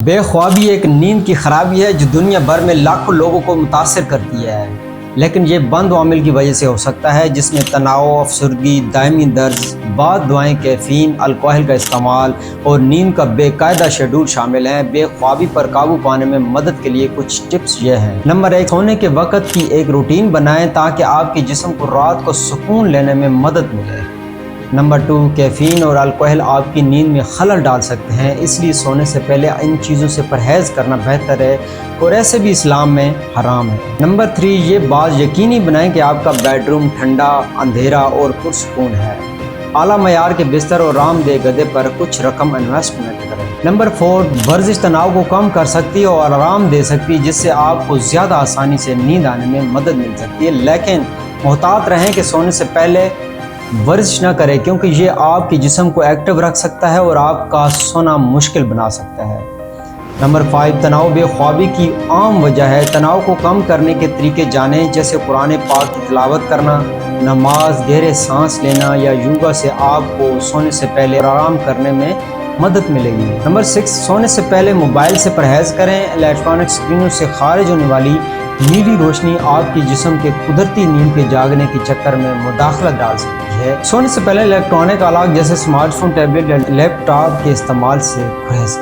बेख्वाबी एक नींद की खराबी है जो दुनिया भर में लाखों लोगों को मुतासर करती है, लेकिन ये बंद अवामिल की वजह से हो सकता है, जिसमें तनाव, अफसरगी, दायमी दर्द, बाद दवाएं, कैफीन, अल्कोहल का इस्तेमाल और नींद का बेकायदा शेड्यूल शामिल हैं। बेख्वाबी पर काबू पाने में मदद के लिए कुछ टिप्स ये हैं। नंबर 1, सोने के वक्त की एक रूटीन बनाएं ताकि आपके जिस्म को रात को सुकून लेने में मदद मिले। नंबर 2, कैफीन और अल्कोहल आपकी नींद में खलल डाल सकते हैं, इसलिए सोने से पहले इन चीज़ों से परहेज़ करना बेहतर है और ऐसे भी इस्लाम में हराम है। नंबर 3, ये बात यकीनी बनाएं कि आपका बेडरूम ठंडा, अंधेरा और पुरसकून है। आला मयार के बिस्तर और आरामदेह गद्दे पर कुछ रकम इन्वेस्टमेंट करें। नंबर 4, वर्जिश तनाव को कम कर सकती है और आराम दे सकती है, जिससे आपको ज़्यादा आसानी से नींद आने में मदद मिल सकती है, लेकिन मुहतात रहें कि सोने से पहले वर्जिश ना करें, क्योंकि ये आपके जिस्म को एक्टिव रख सकता है और आपका सोना मुश्किल बना सकता है। नंबर 5, तनाव बेख्वाबी की आम वजह है। तनाव को कम करने के तरीके जानें, जैसे कुरान पाक की तिलावत करना, नमाज, गहरे सांस लेना या योगा से आपको सोने से पहले आराम करने में मदद मिलेगी। नंबर 6, सोने से पहले मोबाइल से परहेज़ करें। इलेक्ट्रॉनिक स्क्रीनों से खारिज होने वाली नीली रोशनी आपके जिस्म के कुदरती नींद के जागने के चक्कर में मुदाखलत डाल सकती है। सोने से पहले इलेक्ट्रॉनिक आलात जैसे स्मार्टफोन, टैबलेट या लैपटॉप के इस्तेमाल से परहेज़